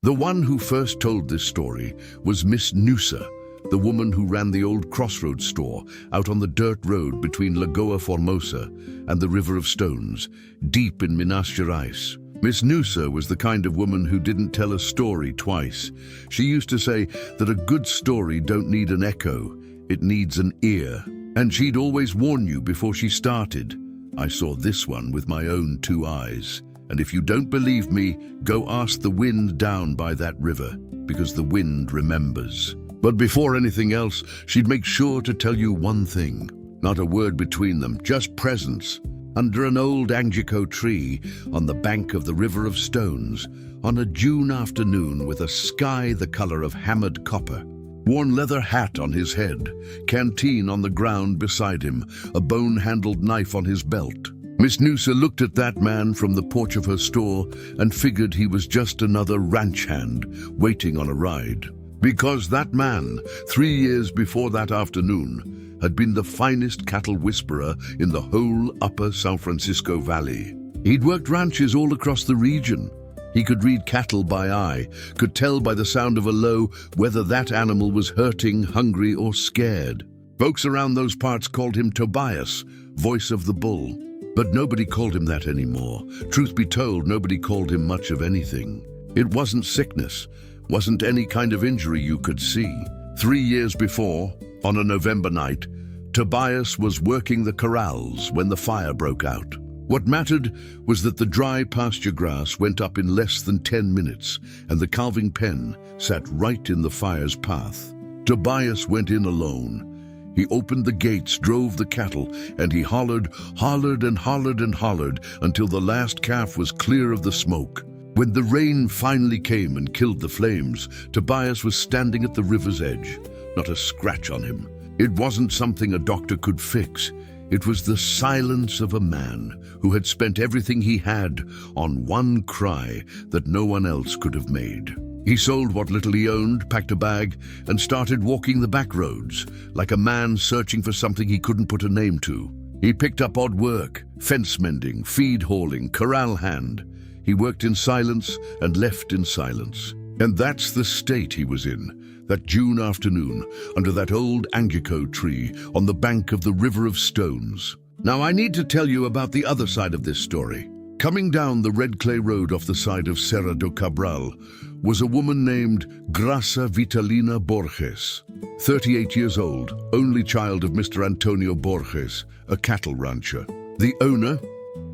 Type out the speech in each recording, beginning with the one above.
The one who first told this story was Miss Noosa, the woman who ran the old crossroads store out on the dirt road between Lagoa Formosa and the River of Stones, deep in Minas Gerais. Miss Noosa was the kind of woman who didn't tell a story twice. She used to say that a good story don't need an echo, it needs an ear. And she'd always warn you before she started. I saw this one with my own 2 eyes. And if you don't believe me, go ask the wind down by that river, because the wind remembers. But before anything else, she'd make sure to tell you one thing. Not a word between them, just presence. Under an old Angico tree on the bank of the River of Stones, on a June afternoon with a sky the color of hammered copper. Worn leather hat on his head, canteen on the ground beside him, a bone-handled knife on his belt. Miss Noosa looked at that man from the porch of her store and figured he was just another ranch hand waiting on a ride. Because that man, 3 years before that afternoon, had been the finest cattle whisperer in the whole upper San Francisco Valley. He'd worked ranches all across the region. He could read cattle by eye, could tell by the sound of a low whether that animal was hurting, hungry, or scared. Folks around those parts called him Tobias, voice of the bull. But nobody called him that anymore. Truth be told, nobody called him much of anything. It wasn't sickness, wasn't any kind of injury you could see. 3 years before, on a November night, Tobias was working the corrals when the fire broke out. What mattered was that the dry pasture grass went up in less than 10 minutes, and the calving pen sat right in the fire's path. Tobias went in alone. He opened the gates, drove the cattle, and he hollered until the last calf was clear of the smoke. When the rain finally came and killed the flames, Tobias was standing at the river's edge, not a scratch on him. It wasn't something a doctor could fix. It was the silence of a man who had spent everything he had on one cry that no one else could have made. He sold what little he owned, packed a bag, and started walking the back roads, like a man searching for something he couldn't put a name to. He picked up odd work, fence mending, feed hauling, corral hand. He worked in silence and left in silence. And that's the state he was in, that June afternoon, under that old Angico tree on the bank of the River of Stones. Now I need to tell you about the other side of this story. Coming down the red clay road off the side of Serra do Cabral was a woman named Graça Vitalina Borges, 38 years old, only child of Mr. Antonio Borges, a cattle rancher. The owner,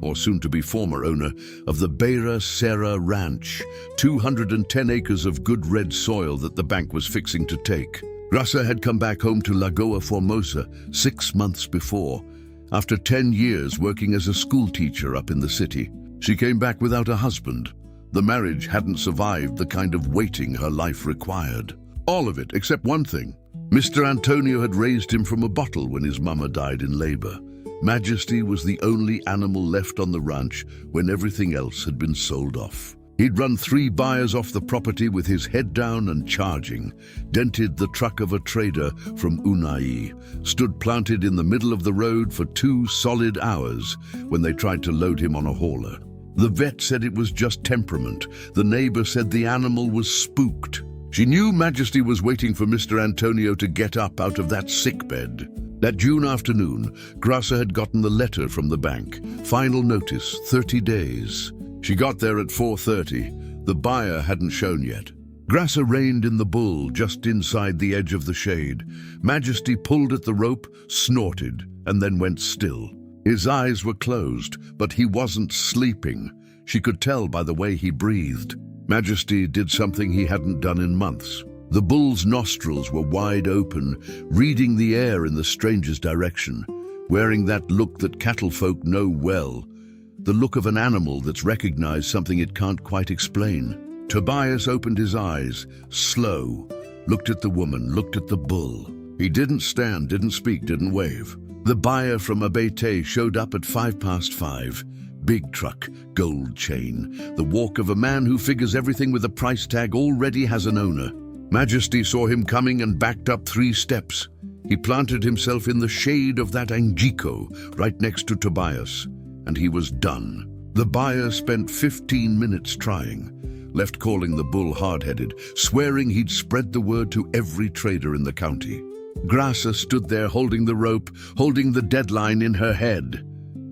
or soon-to-be former owner, of the Beira Serra Ranch, 210 acres of good red soil that the bank was fixing to take. Graça had come back home to Lagoa Formosa 6 months before, after 10 years working as a school teacher up in the city. She came back without a husband. The marriage hadn't survived the kind of waiting her life required. All of it, except one thing. Mr. Antonio had raised him from a bottle when his mama died in labor. Majesty was the only animal left on the ranch when everything else had been sold off. He'd run 3 buyers off the property with his head down and charging, dented the truck of a trader from Unai, stood planted in the middle of the road for 2 solid hours when they tried to load him on a hauler. The vet said it was just temperament. The neighbor said the animal was spooked. She knew Majesty was waiting for Mr. Antonio to get up out of that sickbed. That June afternoon, Graça had gotten the letter from the bank. Final notice, 30 days. She got there at 4:30. The buyer hadn't shown yet. Graça reined in the bull just inside the edge of the shade. Majesty pulled at the rope, snorted, and then went still. His eyes were closed, but he wasn't sleeping. She could tell by the way he breathed. Majesty did something he hadn't done in months. The bull's nostrils were wide open, reading the air in the stranger's direction, wearing that look that cattle folk know well, the look of an animal that's recognized something it can't quite explain. Tobias opened his eyes, slow, looked at the woman, looked at the bull. He didn't stand, didn't speak, didn't wave. The buyer from Abete showed up at 5:05. Big truck, gold chain, the walk of a man who figures everything with a price tag already has an owner. Majesty saw him coming and backed up 3 steps. He planted himself in the shade of that Angico right next to Tobias, and he was done. The buyer spent 15 minutes trying. left calling the bull hard-headed, swearing he'd spread the word to every trader in the county. Graça stood there holding the rope, holding the deadline in her head,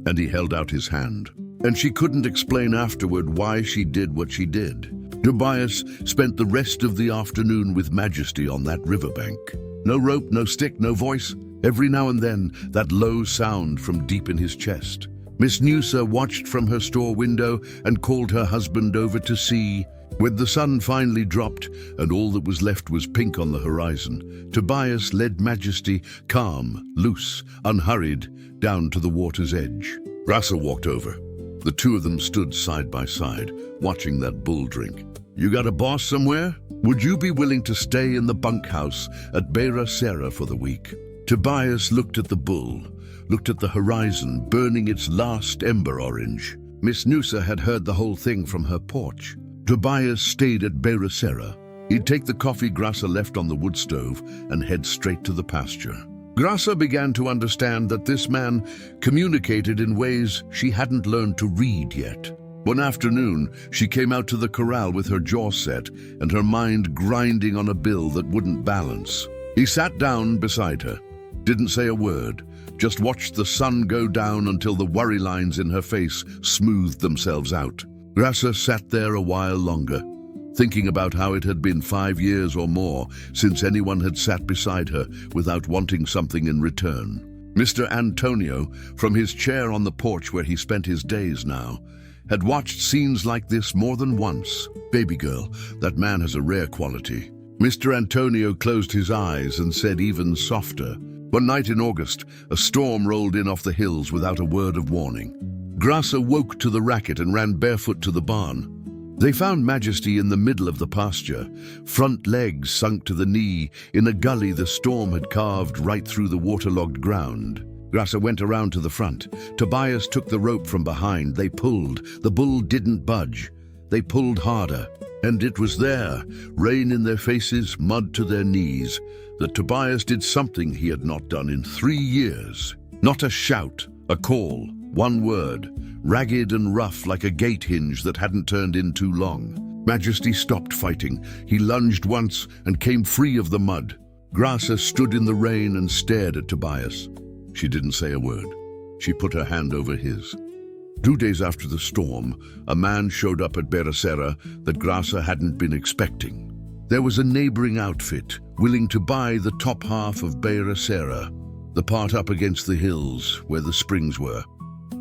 and he held out his hand. And she couldn't explain afterward why she did what she did. Tobias spent the rest of the afternoon with Majesty on that riverbank. No rope, no stick, no voice. Every now and then, that low sound from deep in his chest. Miss Noosa watched from her store window and called her husband over to see. When the sun finally dropped and all that was left was pink on the horizon, Tobias led Majesty, calm, loose, unhurried, down to the water's edge. Graça walked over. The two of them stood side by side, watching that bull drink. "You got a boss somewhere? Would you be willing to stay in the bunkhouse at Beira Serra for the week?" Tobias looked at the bull, looked at the horizon burning its last ember orange. Miss Noosa had heard the whole thing from her porch. Tobias stayed at Beira Serra. He'd take the coffee Graça left on the wood stove and head straight to the pasture. Graça began to understand that this man communicated in ways she hadn't learned to read yet. One afternoon, she came out to the corral with her jaw set and her mind grinding on a bill that wouldn't balance. He sat down beside her, didn't say a word, just watched the sun go down until the worry lines in her face smoothed themselves out. Graça sat there a while longer, thinking about how it had been 5 years or more since anyone had sat beside her without wanting something in return. Mr. Antonio, from his chair on the porch where he spent his days now, had watched scenes like this more than once. "Baby girl, that man has a rare quality." Mr. Antonio closed his eyes and said even softer. One night in August, a storm rolled in off the hills without a word of warning. Graça woke to the racket and ran barefoot to the barn. They found Majesty in the middle of the pasture, front legs sunk to the knee, in a gully the storm had carved right through the waterlogged ground. Graça went around to the front. Tobias took the rope from behind. They pulled. The bull didn't budge. They pulled harder. And it was there, rain in their faces, mud to their knees, that Tobias did something he had not done in 3 years. Not a shout, a call, one word, ragged and rough like a gate hinge that hadn't turned in too long. Majesty stopped fighting. He lunged once and came free of the mud. Graça stood in the rain and stared at Tobias. She didn't say a word. She put her hand over his. 2 days after the storm, a man showed up at Beira Serra that Graça hadn't been expecting. There was a neighboring outfit willing to buy the top half of Beira Serra, the part up against the hills where the springs were.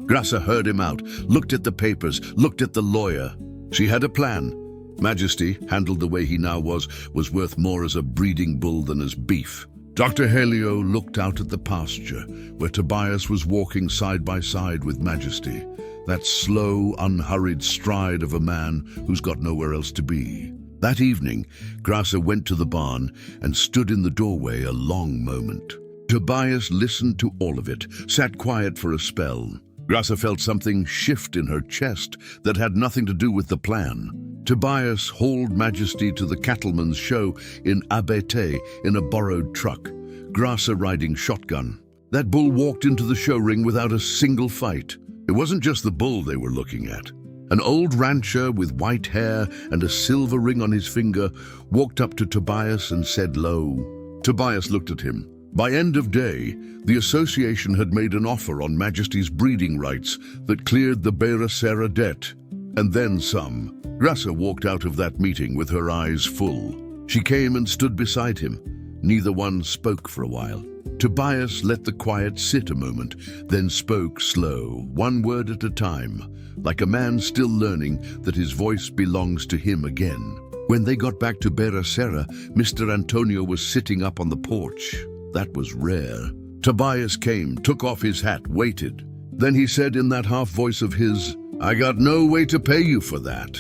Graça heard him out, looked at the papers, looked at the lawyer. She had a plan. Majesty, handled the way he now was worth more as a breeding bull than as beef. Dr. Helio looked out at the pasture where Tobias was walking side by side with Majesty, that slow, unhurried stride of a man who's got nowhere else to be. That evening, Graça went to the barn and stood in the doorway a long moment. Tobias listened to all of it, sat quiet for a spell. Graça felt something shift in her chest that had nothing to do with the plan. Tobias hauled Majesty to the cattleman's show in Abete in a borrowed truck, Graça riding shotgun. That bull walked into the show ring without a single fight. It wasn't just the bull they were looking at. An old rancher with white hair and a silver ring on his finger walked up to Tobias and said low. Tobias looked at him. By end of day, the association had made an offer on Majesty's breeding rights that cleared the Beira Serra debt, and then some. Graça walked out of that meeting with her eyes full. She came and stood beside him. Neither one spoke for a while. Tobias let the quiet sit a moment, then spoke slow, one word at a time, like a man still learning that his voice belongs to him again. When they got back to Beira Serra, Mr. Antonio was sitting up on the porch. That was rare. Tobias came, took off his hat, waited. Then he said in that half voice of his, "I got no way to pay you for that."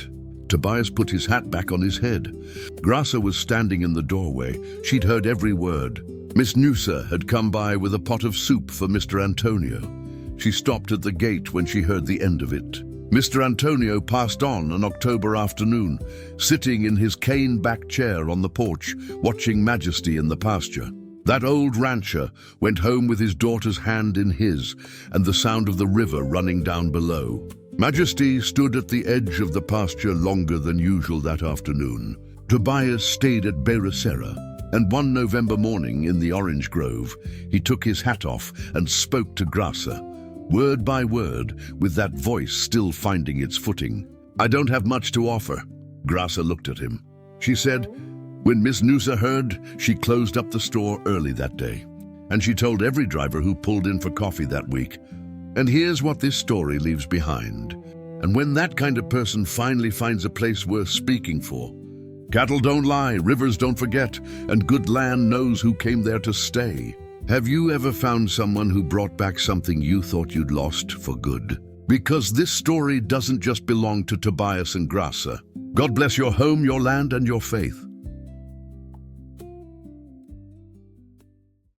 Tobias put his hat back on his head. Graça was standing in the doorway. She'd heard every word. Miss Noosa had come by with a pot of soup for Mr. Antonio. She stopped at the gate when she heard the end of it. Mr. Antonio passed on an October afternoon, sitting in his cane-back chair on the porch, watching Majesty in the pasture. That old rancher went home with his daughter's hand in his and the sound of the river running down below. Majesty stood at the edge of the pasture longer than usual that afternoon. Tobias stayed at Beresera, and one November morning in the orange grove, he took his hat off and spoke to Graça, word by word, with that voice still finding its footing. "I don't have much to offer." Graça looked at him. She said, "When Miss Nusa heard, she closed up the store early that day, and she told every driver who pulled in for coffee that week. And here's what this story leaves behind. And when that kind of person finally finds a place worth speaking for, cattle don't lie, rivers don't forget, and good land knows who came there to stay." Have you ever found someone who brought back something you thought you'd lost for good? Because this story doesn't just belong to Tobias and Graça. God bless your home, your land, and your faith.